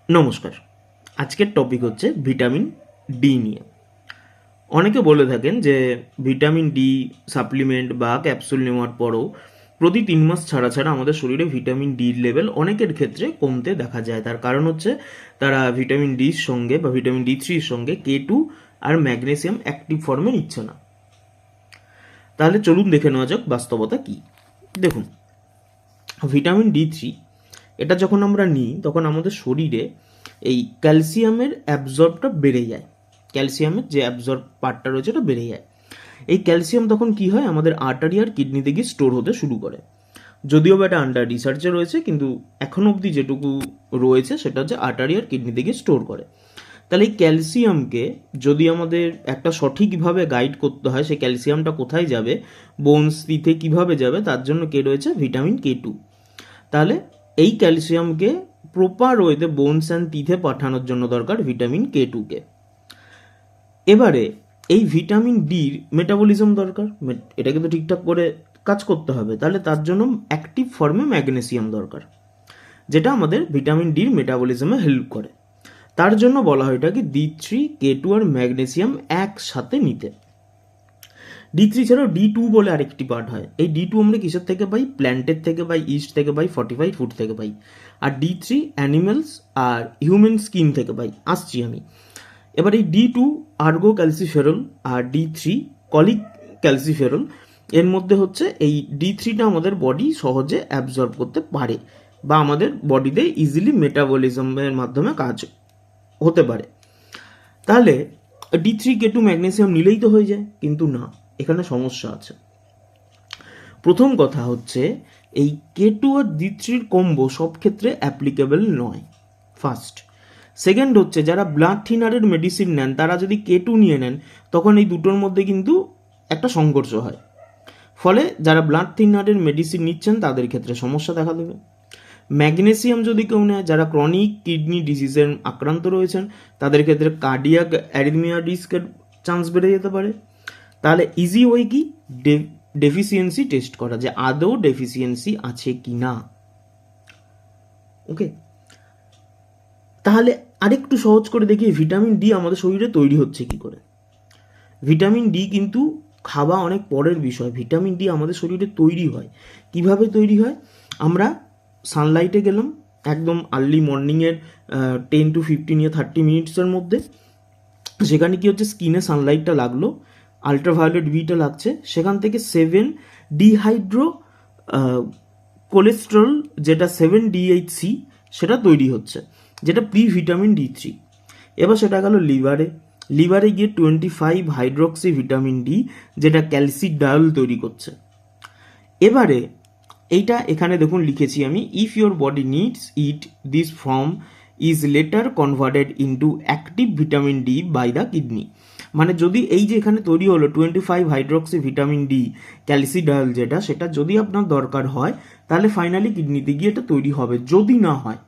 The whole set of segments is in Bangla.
নমস্কার। আজকের টপিক হচ্ছে ভিটামিন ডি নিয়ে। অনেকে বলে থাকেন যে ভিটামিন ডি সাপ্লিমেন্ট বা ক্যাপসুল নেওয়ার পরও প্রতি 3 মাস ছাড়া ছাড়া আমাদের শরীরে ভিটামিন ডির লেভেল অনেকের ক্ষেত্রে কমতে দেখা যায়। তার কারণ হচ্ছে তারা ভিটামিন ডির সঙ্গে বা ভিটামিন ডি3-র সঙ্গে K2 আর ম্যাগনেসিয়াম অ্যাক্টিভ ফর্মে নিচ্ছে না। তাহলে চলুন দেখে নেওয়া যাক বাস্তবতা কী। দেখুন, ভিটামিন ডি3 এটা যখন আমরা নিই তখন আমাদের শরীরে এই ক্যালসিয়ামের অ্যাবজর্বটা বেড়ে যায়। ক্যালসিয়ামের যে অ্যাবজর্ব পার্টটা রয়েছে ওটা বেড়ে যায়। এই ক্যালসিয়াম তখন কি হয়, আমাদের আর্টারি আর কিডনিতে গিয়ে স্টোর হতে শুরু করে। যদিও বা এটা আন্ডার রিসার্চে রয়েছে, কিন্তু এখন অবধি যেটুকু রয়েছে সেটা হচ্ছে আর্টারি আর কিডনিতে গিয়ে স্টোর করে। তাহলে এই ক্যালসিয়ামকে যদি আমাদের একটা সঠিকভাবে গাইড করতে হয়, সেই ক্যালসিয়ামটা কোথায় যাবে, বোনস টিথে কীভাবে যাবে, তার জন্য কে রয়েছে ভিটামিন K2। তাহলে এই ক্যালসিয়ামকে প্রপার ওয়েতে বোনস অ্যান্ড টিথে পাঠানোর জন্য দরকার ভিটামিন K2কে। এবারে এই ভিটামিন ডির মেটাবলিজম দরকার, এটাকে তো ঠিকঠাক করে কাজ করতে হবে। তাহলে তার জন্য অ্যাক্টিভ ফর্মে ম্যাগনেসিয়াম দরকার, যেটা আমাদের ভিটামিন ডির মেটাবলিজমে হেল্প করে। তার জন্য বলা হয় এটাকে D3, K2 আর ম্যাগনেসিয়াম একসাথে নিতে। D3 ছাড়াও D2 বলে আরেকটি পার্ট হয়। এই D2 আমরা কিসের থেকে পাই? প্ল্যান্টের থেকে পাই, ইস্ট থেকে পাই, ফর্টিফাইড ফুড থেকে পাই। আর D3 অ্যানিমেলস আর হিউম্যান স্কিন থেকে পাই। আসছি আমি এবার এই D2 আর্গো ক্যালসিফেরল আর D3 কলিক ক্যালসিফেরল, এর মধ্যে হচ্ছে এই D3টা আমাদের বডি সহজে অ্যাবজর্ব করতে পারে বা আমাদের বডিতে ইজিলি মেটাবলিজমের মাধ্যমে কাজ হতে পারে। তাহলে D3, K2 ম্যাগনেসিয়াম নিলেই তো হয়ে যায়, কিন্তু না, এখানে সমস্যা আছে। প্রথম কথা হচ্ছে এই K2 আর D3-র কম্বো সব ক্ষেত্রে অ্যাপ্লিকেবল নয়, ফার্স্ট। সেকেন্ড হচ্ছে যারা ব্লাড থিনারের মেডিসিন নেন তারা যদি K2 নিয়ে নেন তখন এই দুটোর মধ্যে কিন্তু একটা সংঘর্ষ হয়। ফলে যারা ব্লাড থিনারের মেডিসিন নিচ্ছেন তাদের ক্ষেত্রে সমস্যা দেখা দেবে। ম্যাগনেসিয়াম যদি কেউ নেয়, যারা ক্রনিক কিডনি ডিজিজের আক্রান্ত রয়েছেন তাদের ক্ষেত্রে কার্ডিয়াক অ্যারিথমিয়া রিস্কের চান্স বেড়ে যেতে পারে। তাহলে ইজি ওয়ে কি, ডেফিসিয়েন্সি টেস্ট করা, যে আদৌ ডেফিসিয়েন্সি আছে কি না। ওকে, তাহলে আরেকটু সহজ করে দেখি ভিটামিন ডি আমাদের শরীরে তৈরি হচ্ছে কি করে। ভিটামিন ডি কিন্তু খাওয়া অনেক পরের বিষয়। ভিটামিন ডি আমাদের শরীরে তৈরি হয় কিভাবে? তৈরি হয়, আমরা সানলাইটে গেলাম একদম আর্লি মর্নিংয়ের 10 to 15 ইয়া 30 মিনিটসের মধ্যে। সেখানে কি হচ্ছে, স্কিনে সানলাইটটা লাগলো, আলট্রাভায়োলেট বিটা লাগছে, সেখান থেকে 7 ডিহাইড্রো কোলেস্টেরল যেটা 7-DHC সেটা তৈরি হচ্ছে, যেটা প্রি ভিটামিন D3। এবার সেটা গেল লিভারে গিয়ে 25 হাইড্রক্সি ভিটামিন ডি যেটা ক্যালসিডায়ল তৈরি করছে। এবারে এইটা এখানে দেখুন লিখেছি আমি, if your body needs it, this form is later converted into active vitamin D by the kidney. মানে যদি এই যে এখানে তৈরি হলো 25 হাইড্রক্সি ভিটামিন ডি ক্যালসিডায়ল যেটা, সেটা যদি আপনার দরকার হয় তাহলে ফাইনালি কিডনিতে গিয়ে এটা তৈরি হবে। যদি না হয়,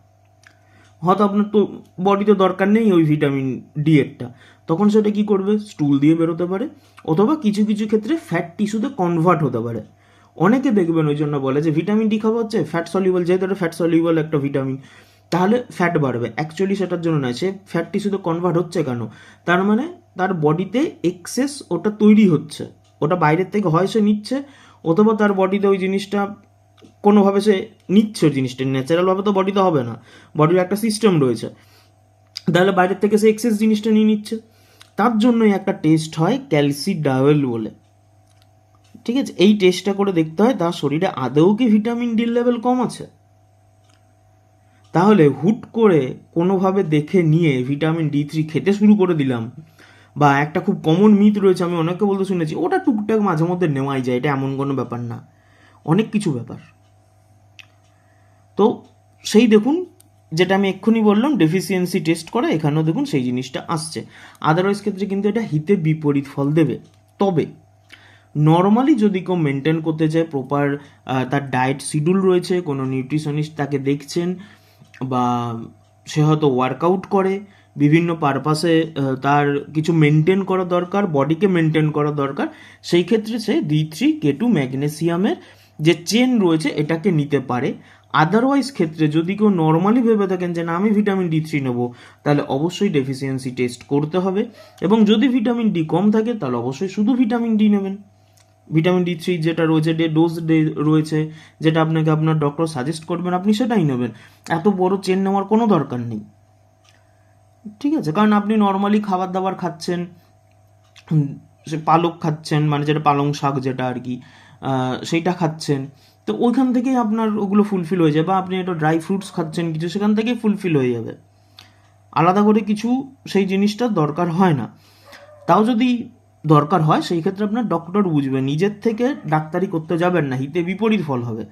হয়তো আপনার তো বডিতে দরকার নেই ওই ভিটামিন ডি এরটা, তখন সেটা কি করবে, স্টুল দিয়ে বেরোতে পারে, অথবা কিছু কিছু ক্ষেত্রে ফ্যাট টিস্যুতে কনভার্ট হতে পারে। অনেকে দেখবেন ওই জন্য বলে যে ভিটামিন ডি খাওয়া হচ্ছে ফ্যাট সলিউবল, যেহেতু এটা ফ্যাট সলিউবল একটা ভিটামিন তাহলে ফ্যাট বাড়বে। অ্যাকচুয়ালি সেটার জন্য নয়, সে ফ্যাট টিস্যুতে কনভার্ট হচ্ছে কেন, তার মানে তার বডিতে এক্সেস ওটা তৈরি হচ্ছে, ওটা বাইরের থেকে হয় সে নিচ্ছে, অথবা তার বডিতে ওই জিনিসটা কোনোভাবে সে নিচ্ছে, ওই জিনিসটা ন্যাচারালভাবে তো বডিতে হবে না, বডির একটা সিস্টেম রয়েছে, তাহলে বাইরের থেকে সে এক্সেস জিনিসটা নিয়ে নিচ্ছে। তার জন্যই একটা টেস্ট হয় ক্যালসিডায়ল বলে, ঠিক আছে? এই টেস্টটা করে দেখতে হয় তার শরীরে আদৌ কি ভিটামিন ডি লেভেল কম আছে। তাহলে হুট করে কোনোভাবে দেখে নিয়ে ভিটামিন D3 খেতে শুরু করে দিলাম, বা একটা খুব কমন মিথ রয়েছে, আমি অনেকে বলতে শুনেছি ওটা টুকটাক মাঝে মধ্যে নেওয়াই যায়, এটা এমন কোনো ব্যাপার না, অনেক কিছু ব্যাপার। তো সেই দেখুন যেটা আমি এক্ষুনি বললাম ডেফিসিয়েন্সি টেস্ট করা, এখানেও দেখুন সেই জিনিসটা আসছে। আদারওয়াইজ ক্ষেত্রে কিন্তু এটা হিতে বিপরীত ফল দেবে। তবে নর্মালি যদি কেউ মেনটেন করতে চায়, প্রপার তার ডায়েট শিডিউল রয়েছে, কোনো নিউট্রিশনিস্ট তাকে দেখছেন, বা সে হয়তো ওয়ার্কআউট করে, বিভিন্ন পারপাসে তার কিছু মেনটেন করা দরকার, বডিকে মেনটেন করা দরকার, সেই ক্ষেত্রে সে D3, K2 ম্যাগনেসিয়ামের যে চেন রয়েছে এটাকে নিতে পারে। আদারওয়াইজ ক্ষেত্রে যদি কেউ নর্মালি ভেবে থাকেন যে না আমি ভিটামিন ডি3 নেবো, তাহলে অবশ্যই ডেফিসিয়েন্সি টেস্ট করতে হবে, এবং যদি ভিটামিন ডি কম থাকে তাহলে অবশ্যই শুধু ভিটামিন ডি নেবেন। ভিটামিন ডি3 যেটা রয়েছে ডোজ রয়েছে, যেটা আপনাকে আপনার ডক্টর সাজেস্ট করবেন আপনি সেটাই নেবেন। এত বড় চেন নেওয়ার কোনো দরকার নেই, ঠিক আছে? কারণ আপনি নর্মালি খাবার দাবার খাচ্ছেন, সে পালক খাচ্ছেন, মানে যেটা পালং শাক যেটা আর কি, সেইটা খাচ্ছেন, তো ওইখান থেকেই আপনার ওগুলো ফুলফিল হয়ে যাবে। বা আপনি একটা ড্রাই ফ্রুটস খাচ্ছেন কিছু, সেখান থেকেই ফুলফিল হয়ে যাবে। আলাদা করে কিছু সেই জিনিসটার দরকার হয় না। তাও যদি দরকার হয় সেই ক্ষেত্রে আপনার ডক্টর বুঝবে, নিজের থেকে ডাক্তারি করতে যাবেন না, হিতে বিপরীত ফল হবে।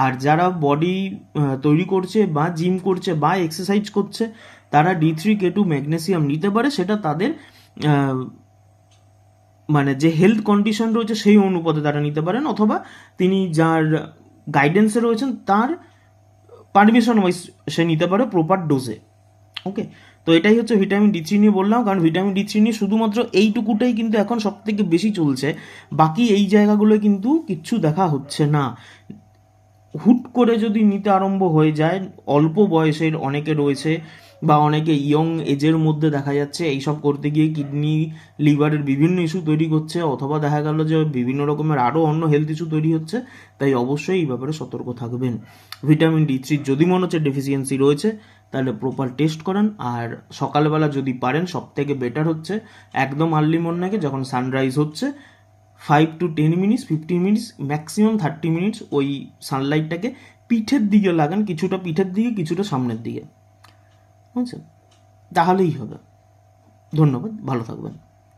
আর যারা বডি তৈরি করছে বা জিম করছে বা এক্সারসাইজ করছে, তারা D3K2 ম্যাগনেসিয়াম নিতে পারে, সেটা তাদের মানে যে হেলথ কন্ডিশন রয়েছে সেই অনুপাতে তারা নিতে পারেন, অথবা তিনি যার গাইডেন্সে রয়েছেন তার পারমিশন ওয়াইজ সে নিতে পারে প্রপার ডোজে। ওকে, তো এটাই হচ্ছে ভিটামিন ডি3 নিয়ে বললাম, কারণ ভিটামিন ডি3 নিয়ে শুধুমাত্র এইটুকুটাই কিন্তু এখন সব থেকে বেশি চলছে, বাকি এই জায়গাগুলোয় কিন্তু কিচ্ছু দেখা হচ্ছে না। হুট করে যদি নিতে আরম্ভ হয়ে যায়, অল্প বয়সের অনেকে রয়েছে বা অনেকে ইয়ং এজের মধ্যে দেখা যাচ্ছে এইসব করতে গিয়ে কিডনি লিভারের বিভিন্ন ইস্যু তৈরি করছে, অথবা দেখা গেল যে বিভিন্ন রকমের আরও অন্য হেলথ ইস্যু তৈরি হচ্ছে। তাই অবশ্যই এই ব্যাপারে সতর্ক থাকবেন। ভিটামিন ডি3 যদি মনে হচ্ছে ডেফিসিয়েন্সি রয়েছে, তাহলে প্রপার টেস্ট করান। আর সকালবেলা যদি পারেন সব থেকে বেটার হচ্ছে একদম আর্লি মর্নিংয়ে যখন সানরাইজ হচ্ছে 5 to 10 minutes, 15 minutes, maximum 30 minutes ওই সানলাইটটাকে পিঠের দিকে লাগান, কিছুটা পিঠের দিকে কিছুটা সামনের দিকে, বুঝছেন? তাহলেই হবে। ধন্যবাদ, ভালো থাকবেন।